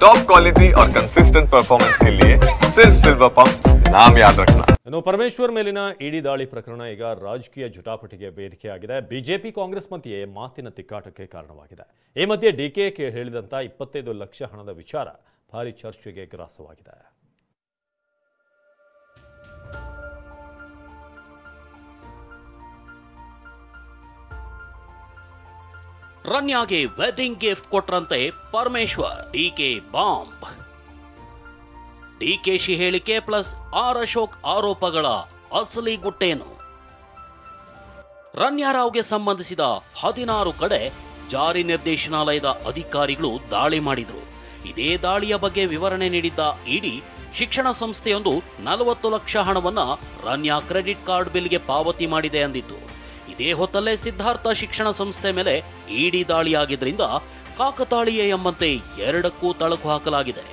Top quality और consistent performance के लिए सिर्फ सिल्वर पंप नाम याद रखना। ಇನ್ನು ಪರಮೇಶ್ವರ್ ಮೇಲಿನ ಇಡಿ ದಾಳಿ ಪ್ರಕರಣ ಈಗ ರಾಜಕೀಯ ಜಟಾಪಟಿಗೆ ವೇದಿಕೆಯಾಗಿದೆ. ಬಿಜೆಪಿ ಕಾಂಗ್ರೆಸ್ ಮಧ್ಯೆ ಮಾತಿನ ತಿಕ್ಕಾಟಕ್ಕೆ ಕಾರಣವಾಗಿದೆ. ಈ ಮಧ್ಯೆ ಡಿಕೆ ಹೇಳಿದಂತ 25 ಲಕ್ಷ ಹಣದ ವಿಚಾರ ಭಾರಿ ಚರ್ಚೆಗೆ ಗ್ರಾಸವಾಗಿದೆ. ರನ್ಯಾಗೆ ವೆಡ್ಡಿಂಗ್ ಗಿಫ್ಟ್ ಕೊಟ್ರಂತೆ ಪರಮೇಶ್ವರ್, ಡಿಕೆ ಬಾಂಬ್. ಡಿಕೆಶಿ ಹೇಳಿಕೆ ಪ್ಲಸ್ ಆರ್ ಅಶೋಕ್ ಆರೋಪಗಳ ಅಸಲಿ ಗುಟ್ಟೇನು? ರನ್ಯಾರಾವ್ಗೆ ಸಂಬಂಧಿಸಿದ 16 ಕಡೆ ಜಾರಿ ನಿರ್ದೇಶನಾಲಯದ ಅಧಿಕಾರಿಗಳು ದಾಳಿ ಮಾಡಿದ್ರು. ಇದೇ ದಾಳಿಯ ಬಗ್ಗೆ ವಿವರಣೆ ನೀಡಿದ್ದ ಇಡಿ, ಶಿಕ್ಷಣ ಸಂಸ್ಥೆಯೊಂದು 40 ಲಕ್ಷ ಹಣವನ್ನ ರನ್ಯಾ ಕ್ರೆಡಿಟ್ ಕಾರ್ಡ್ ಬಿಲ್ಗೆ ಪಾವತಿ ಮಾಡಿದೆ ಅಂದಿತ್ತು. ಇದೇ ಹೊತ್ತಲ್ಲೇ ಸಿದ್ಧಾರ್ಥ ಶಿಕ್ಷಣ ಸಂಸ್ಥೆ ಮೇಲೆ ಇಡಿ ದಾಳಿಯಾಗಿದ್ದರಿಂದ ಕಾಕತಾಳೀಯ ಎಂಬಂತೆ ಎರಡಕ್ಕೂ ತಳಕು ಹಾಕಲಾಗಿದೆ.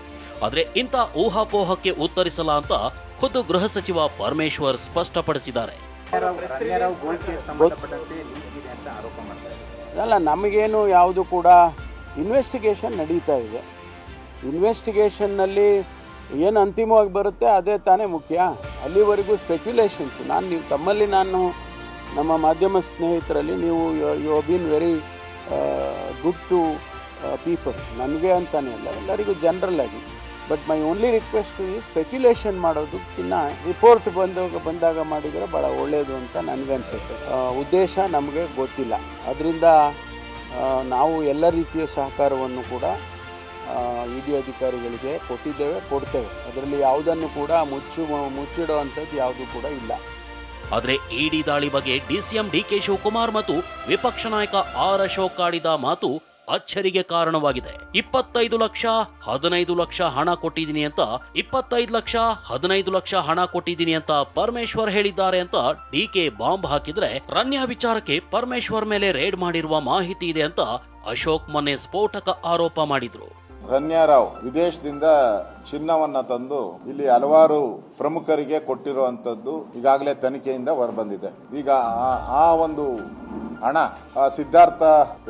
ಆದರೆ ಇಂಥ ಊಹಾಪೋಹಕ್ಕೆ ಉತ್ತರಿಸಲ್ಲ ಅಂತ ಖುದ್ದು ಗೃಹ ಸಚಿವ ಪರಮೇಶ್ವರ್ ಸ್ಪಷ್ಟಪಡಿಸಿದ್ದಾರೆ. ಅಲ್ಲ, ನಮಗೇನು ಯಾವುದು ಕೂಡ ಇನ್ವೆಸ್ಟಿಗೇಷನ್ ನಡೀತಾ ಇದೆ. ಇನ್ವೆಸ್ಟಿಗೇಷನ್ನಲ್ಲಿ ಏನು ಅಂತಿಮವಾಗಿ ಬರುತ್ತೆ ಅದೇ ತಾನೇ ಮುಖ್ಯ. ಅಲ್ಲಿವರೆಗೂ ಸ್ಪೆಕ್ಯುಲೇಷನ್ಸ್. ನಾನು ನಮ್ಮ ಮಾಧ್ಯಮ ಸ್ನೇಹಿತರಲ್ಲಿ ನೀವು you been very good to people, ನನಗೆ ಅಂತಾನೆ ಅಲ್ಲ, ಎಲ್ಲರಿಗೂ ಜನರಲ್ ಆಗಿ. ಬಟ್ ಮೈ ಓನ್ಲಿ ರಿಕ್ವೆಸ್ಟ್ ಈ ಸ್ಪೆಕ್ಯುಲೇಷನ್ ಮಾಡೋದಕ್ಕಿಂತ ರಿಪೋರ್ಟ್ ಬಂದಾಗ ಮಾಡಿದರೆ ಭಾಳ ಒಳ್ಳೆಯದು ಅಂತ ನನಗನ್ಸುತ್ತೆ. ಉದ್ದೇಶ ನಮಗೆ ಗೊತ್ತಿಲ್ಲ. ಅದರಿಂದ ನಾವು ಎಲ್ಲ ರೀತಿಯ ಸಹಕಾರವನ್ನು ಕೂಡ ಇಡಿ ಅಧಿಕಾರಿಗಳಿಗೆ ಕೊಡ್ತೇವೆ. ಅದರಲ್ಲಿ ಯಾವುದನ್ನು ಕೂಡ ಮುಚ್ಚಿಡುವಂಥದ್ದು ಯಾವುದೂ ಕೂಡ ಇಲ್ಲ. ಆದರೆ ಇಡಿ ದಾಳಿ ಬಗ್ಗೆ ಡಿಸಿಎಂ ಡಿಕೆ ಶಿವಕುಮಾರ್ ಮತ್ತು ವಿಪಕ್ಷ ನಾಯಕ ಆರ್ ಅಶೋಕ್ ಆಡಿದ ಮಾತು ಅಚ್ಚರಿಗೆ ಕಾರಣವಾಗಿದೆ. 25 ಲಕ್ಷ 15 ಲಕ್ಷ ಹಣ ಕೊಟ್ಟಿದ್ದೀನಿ ಅಂತ 25 ಲಕ್ಷ 15 ಲಕ್ಷ ಹಣ ಕೊಟ್ಟಿದ್ದೀನಿ ಅಂತ ಪರಮೇಶ್ವರ್ ಹೇಳಿದ್ದಾರೆ ಅಂತ ಡಿಕೆ ಬಾಂಬ್ ಹಾಕಿದ್ರೆ, ರನ್ಯಾ ವಿಚಾರಕ್ಕೆ ಪರಮೇಶ್ವರ್ ಮೇಲೆ ರೇಡ್ ಮಾಡಿರುವ ಮಾಹಿತಿ ಇದೆ ಅಂತ ಅಶೋಕ್ ಮೊನ್ನೆ ಸ್ಫೋಟಕ ಆರೋಪ ಮಾಡಿದ್ರು. ರನ್ಯಾರಾವ್ ವಿದೇಶದಿಂದ ಚಿನ್ನವನ್ನ ತಂದು ಇಲ್ಲಿ ಹಲವಾರು ಪ್ರಮುಖರಿಗೆ ಕೊಟ್ಟಿರುವಂತದ್ದು ಈಗಾಗಲೇ ತನಿಖೆಯಿಂದ ಹೊರಬಂದಿದೆ. ಈಗ ಆ ಒಂದು ಹಣ ಸಿದ್ಧಾರ್ಥ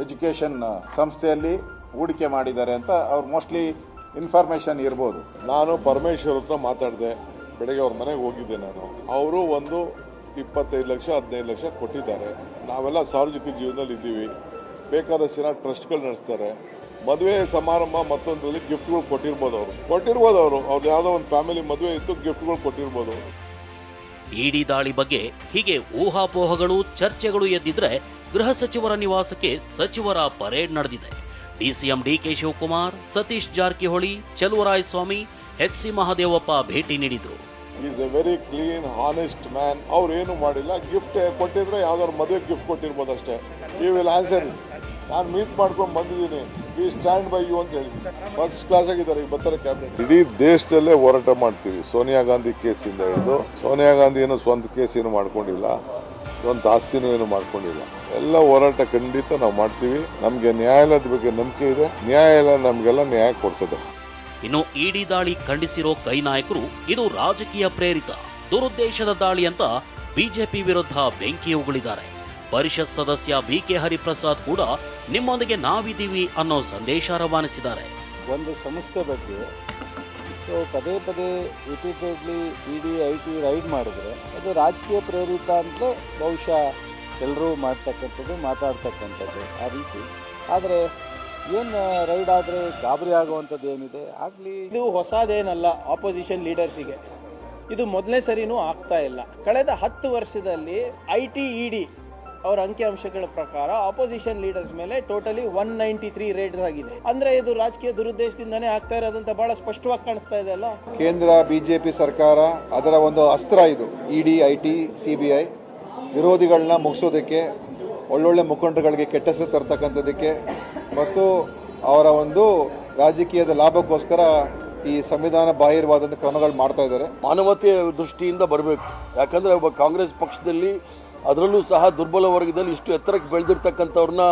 ಎಜುಕೇಶನ್ ಸಂಸ್ಥೆಯಲ್ಲಿ ಹೂಡಿಕೆ ಮಾಡಿದ್ದಾರೆ ಅಂತ ಅವ್ರು ಮೋಸ್ಟ್ಲಿ ಇನ್ಫಾರ್ಮೇಶನ್ ಇರ್ಬೋದು. ನಾನು ಪರಮೇಶ್ವರ್ ಹತ್ರ ಮಾತಾಡಿದೆ, ಬೆಳಗ್ಗೆ ಅವ್ರ ಮನೆಗೆ ಹೋಗಿದ್ದೆ. ಅವರು ಒಂದು 25 ಲಕ್ಷ 15 ಲಕ್ಷ ಕೊಟ್ಟಿದ್ದಾರೆ. ನಾವೆಲ್ಲ ಸಾರ್ವಜನಿಕ ಜೀವನದಲ್ಲಿ ಇದ್ದೀವಿ, ಬೇಕಾದಷ್ಟು ಜನ ಟ್ರಸ್ಟ್ಗಳು ನಡೆಸ್ತಾರೆ. ಮದುವೆ ಸಮಾರಂಭ ಮತ್ತೊಂದರಲ್ಲಿ ಗಿಫ್ಟ್ಗಳು ಕೊಟ್ಟಿರ್ಬೋದು ಅವ್ರದ್ದು ಯಾವುದೋ ಒಂದು ಫ್ಯಾಮಿಲಿ ಮದುವೆ ಇತ್ತು, ಗಿಫ್ಟ್ಗಳು ಕೊಟ್ಟಿರ್ಬೋದು. ಇಡಿ ದಾಳಿ ಬಗ್ಗೆ ಹೀಗೆ ಊಹಾಪೋಹಗಳು ಚರ್ಚೆಗಳು ಎದ್ದಿದ್ರೆ ಗೃಹ ಸಚಿವರ ನಿವಾಸಕ್ಕೆ ಸಚಿವರ ಪರೇಡ್ ನಡೆದಿದೆ. ಡಿಸಿಎಂ ಡಿಕೆ ಶಿವಕುಮಾರ್, ಸತೀಶ್ ಜಾರಕಿಹೊಳಿ, ಚಲುವರಾಯಸ್ವಾಮಿ, ಎಚ್ ಸಿ ಮಹದೇವಪ್ಪ ಭೇಟಿ ನೀಡಿದ್ರು. Is a very clean honest man. ಅವ್ರು ಏನು ಮಾಡಿಲ್ಲ. ಗಿಫ್ಟ್ ಕೊಟ್ಟಿದ್ರೆ ಯಾವ್ದಾದ್ರು ಮದುವೆ ಗಿಫ್ಟ್ ಕೊಟ್ಟಿರ್ಬೋದು ಅಷ್ಟೇ. You will answer. ನಾನು ಮೀಟ್ ಮಾಡ್ಕೊಂಡು ಬಂದಿದ್ದೀನಿ, ವಿ ಸ್ಟ್ಯಾಂಡ್ ಬೈ ಯು ಅಂತ ಹೇಳಿ ಫಸ್ಟ್ ಕ್ಲಾಸ್ ಆಗಿದ್ದಾರೆ. ಈಗ ಬರ್ತಾರೆ ಕ್ಯಾಬಿನೆಟ್. ಇಡೀ ದೇಶದಲ್ಲೇ ಹೋರಾಟ ಮಾಡ್ತೀವಿ. ಸೋನಿಯಾ ಗಾಂಧಿ ಕೇಸಿಂದ ಹಿಡಿದು, ಸೋನಿಯಾ ಗಾಂಧಿ ಏನು ಸ್ವಂತ ಕೇಸ್ ಏನು ಮಾಡ್ಕೊಂಡಿಲ್ಲ, ಸ್ವಂತ ಆಸ್ತಿನೂ ಏನು ಮಾಡ್ಕೊಂಡಿಲ್ಲ. ಎಲ್ಲ ಹೋರಾಟ ಖಂಡಿತ ನಾವು ಮಾಡ್ತೀವಿ. ನಮಗೆ ನ್ಯಾಯಾಲಯದ ಬಗ್ಗೆ ನಂಬಿಕೆ ಇದೆ. ನ್ಯಾಯಾಲಯ ನಮಗೆಲ್ಲ ನ್ಯಾಯ ಕೊಡ್ತದೆ. ಇನ್ನು ಇಡಿ ದಾಳಿ ಖಂಡಿಸಿರೋ ಕೈ ನಾಯಕರು ಇದು ರಾಜಕೀಯ ಪ್ರೇರಿತ ದುರುದ್ದೇಶದ ದಾಳಿ ಅಂತ ಬಿಜೆಪಿ ವಿರುದ್ಧ ಬೆಂಕಿ ಉಗುಳಿದ್ದಾರೆ. ಪರಿಷತ್ ಸದಸ್ಯ ಬಿಕೆ ಹರಿಪ್ರಸಾದ್ ಕೂಡ ನಿಮ್ಮೊಂದಿಗೆ ನಾವಿದ್ದೀವಿ ಅನ್ನೋ ಸಂದೇಶ ರವಾನಿಸಿದ್ದಾರೆ. ಒಂದು ಸಂಸ್ಥೆ ಬಗ್ಗೆ ಪದೇ ರಿಪೀಟೆಡ್ಲಿ ಇಡಿ ಐಟಿ ರೈಡ್ ಮಾಡಿದ್ರೆ ಅದು ರಾಜಕೀಯ ಪ್ರೇರಿತ ಅಂತಲೇ ಬಹುಶಃ ಎಲ್ಲರೂ ಮಾತಾಡ್ತಕ್ಕಂಥದ್ದು ಆ ರೀತಿ. ಆದರೆ ಏನು ರೈಡ್ ಆದರೆ ಗಾಬರಿ ಆಗುವಂಥದ್ದು ಏನಿದೆ ಆಗಲಿ. ಇದು ಹೊಸದೇನಲ್ಲ ಆಪೋಸಿಷನ್ ಲೀಡರ್ಸಿಗೆ. ಇದು ಮೊದಲನೇ ಸರಿನೂ ಆಗ್ತಾ ಇಲ್ಲ. ಕಳೆದ 10 ವರ್ಷದಲ್ಲಿ ಐಟಿ ಇಡಿ ಅವರ ಅಂಕಿಅಂಶಗಳ ಪ್ರಕಾರ ಆಪೋಸಿಷನ್ ಲೀಡರ್ಸ್ ಮೇಲೆ ಟೋಟಲಿ 193 ರೇಡ್ ಆಗಿದೆ. ಅಂದ್ರೆ ಇದು ರಾಜಕೀಯ ದುರುದ್ದೇಶದಿಂದಾನೇ ಆಗ್ತಾ ಇರೋದಂತ ಬಹಳ ಸ್ಪಷ್ಟವಾಗಿ ಕಾಣಿಸ್ತಾ ಇದೆ ಅಲ್ಲ. ಕೇಂದ್ರ ಬಿಜೆಪಿ ಸರ್ಕಾರ ಅದರ ಒಂದು ಅಸ್ತ್ರ ಇದು. ಇಡಿ ಐಟಿ ಸಿಬಿಐ ವಿರೋಧಿಗಳನ್ನ ಮುಗಿಸೋದಕ್ಕೆ, ಒಳ್ಳೊಳ್ಳೆ ಮುಖಂಡರುಗಳಿಗೆ ಕೆಟ್ಟ ಹೆಸರು ತರ್ತಕ್ಕಂಥದ್ದಕ್ಕೆ ಮತ್ತು ಅವರ ಒಂದು ರಾಜಕೀಯದ ಲಾಭಕ್ಕೋಸ್ಕರ ಈ ಸಂವಿಧಾನ ಬಾಹಿರವಾದಂಥ ಕ್ರಮಗಳು ಮಾಡ್ತಾ ಇದ್ದಾರೆ. ಮಾನವತೆಯ ದೃಷ್ಟಿಯಿಂದ ಬರಬೇಕು. ಯಾಕಂದರೆ ಒಬ್ಬ ಕಾಂಗ್ರೆಸ್ ಪಕ್ಷದಲ್ಲಿ, ಅದರಲ್ಲೂ ಸಹ ದುರ್ಬಲ ವರ್ಗದಲ್ಲಿ ಇಷ್ಟು ಎತ್ತರಕ್ಕೆ ಬೆಳೆದಿರ್ತಕ್ಕಂಥವ್ರನ್ನ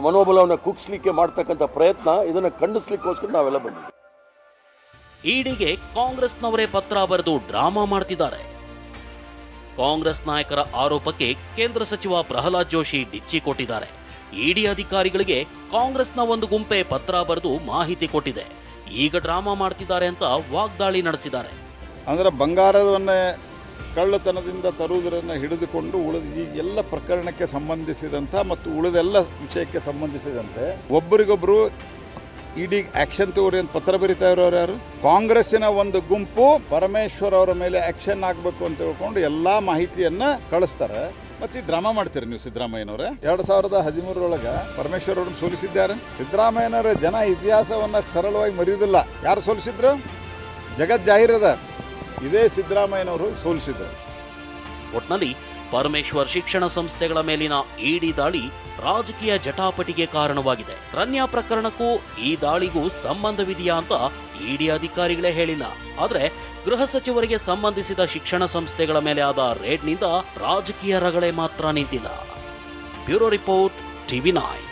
ಮನೋಬಲವನ್ನು ಕುಗ್ಸ್ಲಿಕ್ಕೆ ಮಾಡ್ತಕ್ಕಂಥ ಪ್ರಯತ್ನ, ಇದನ್ನು ಖಂಡಿಸ್ಲಿಕ್ಕೋಸ್ಕರ ನಾವೆಲ್ಲ ಬಂದಿದ್ದೀವಿ. ಇಡಿಗೆ ಕಾಂಗ್ರೆಸ್ನವರೇ ಪತ್ರ ಬರೆದು ಡ್ರಾಮಾ ಮಾಡ್ತಿದ್ದಾರೆ. ಕಾಂಗ್ರೆಸ್ ನಾಯಕರ ಆರೋಪಕ್ಕೆ ಕೇಂದ್ರ ಸಚಿವ ಪ್ರಹ್ಲಾದ್ ಜೋಶಿ ಡಿಚ್ಚಿ ಕೊಟ್ಟಿದ್ದಾರೆ. ಇಡಿ ಅಧಿಕಾರಿಗಳಿಗೆ ಕಾಂಗ್ರೆಸ್ನ ಒಂದು ಗುಂಪೆ ಪತ್ರ ಬರೆದು ಮಾಹಿತಿ ಕೊಟ್ಟಿದೆ. ಈಗ ಡ್ರಾಮಾ ಮಾಡ್ತಿದ್ದಾರೆ ಅಂತ ವಾಗ್ದಾಳಿ ನಡೆಸಿದ್ದಾರೆ. ಅಂದರೆ ಬಂಗಾರವನ್ನೇ ಕಳ್ಳತನದಿಂದ ತರುವುದನ್ನು ಹಿಡಿದುಕೊಂಡು ಉಳಿದ ಈ ಎಲ್ಲ ಪ್ರಕರಣಕ್ಕೆ ಸಂಬಂಧಿಸಿದಂಥ ಮತ್ತು ಉಳಿದೆಲ್ಲ ವಿಷಯಕ್ಕೆ ಸಂಬಂಧಿಸಿದಂತೆ ಒಬ್ಬರಿಗೊಬ್ಬರು ಇಡಿ ಆಕ್ಷನ್ ತಗೋರಿ ಅಂತ ಪತ್ರ ಬರೀತಾ ಇರೋರು ಯಾರು? ಕಾಂಗ್ರೆಸ್ಸಿನ ಒಂದು ಗುಂಪು ಪರಮೇಶ್ವರ್ ಅವರ ಮೇಲೆ ಆಕ್ಷನ್ ಆಗಬೇಕು ಅಂತ ಹೇಳ್ಕೊಂಡು ಎಲ್ಲ ಮಾಹಿತಿಯನ್ನು ಕಳಿಸ್ತಾರೆ. ಮತ್ತೆ ಈ ಡ್ರಾಮಾ ಮಾಡ್ತೀರಿ ನೀವು ಸಿದ್ದರಾಮಯ್ಯನವರೇ. 2013 ಪರಮೇಶ್ವರ್ ಅವ್ರನ್ನ ಸೋಲಿಸಿದ್ದಾರೆ. ಸಿದ್ದರಾಮಯ್ಯನವರ ಜನ ಇತಿಹಾಸವನ್ನು ಸರಳವಾಗಿ ಮರೆಯುವುದಿಲ್ಲ. ಯಾರು ಸೋಲಿಸಿದ್ರು? ಜಗತ್ ಜಾಹೀರದ ಇದೇ ಸಿದ್ದರಾಮಯ್ಯನವರು ಸೋಲಿಸಿದರು. ಒಟ್ನಲ್ಲಿ ಪರಮೇಶ್ವರ್ ಶಿಕ್ಷಣ ಸಂಸ್ಥೆಗಳ ಮೇಲಿನ ಇಡಿ ದಾಳಿ ರಾಜಕೀಯ ಜಟಾಪಟಿಗೆ ಕಾರಣವಾಗಿದೆ. ರನ್ಯಾ ಪ್ರಕರಣಕ್ಕೂ ಈ ದಾಳಿಗೂ ಸಂಬಂಧವಿದೆಯಾ ಅಂತ ಇಡಿ ಅಧಿಕಾರಿಗಳೇ ಹೇಳಿಲ್ಲ. ಆದರೆ ಗೃಹ ಸಚಿವರಿಗೆ ಸಂಬಂಧಿಸಿದ ಶಿಕ್ಷಣ ಸಂಸ್ಥೆಗಳ ಮೇಲೆ ಆದ ರೇಡ್ನಿಂದ ರಾಜಕೀಯ ರಗಳೆ ಮಾತ್ರ ನಿಂತಿಲ್ಲ. Bureau report, TV9.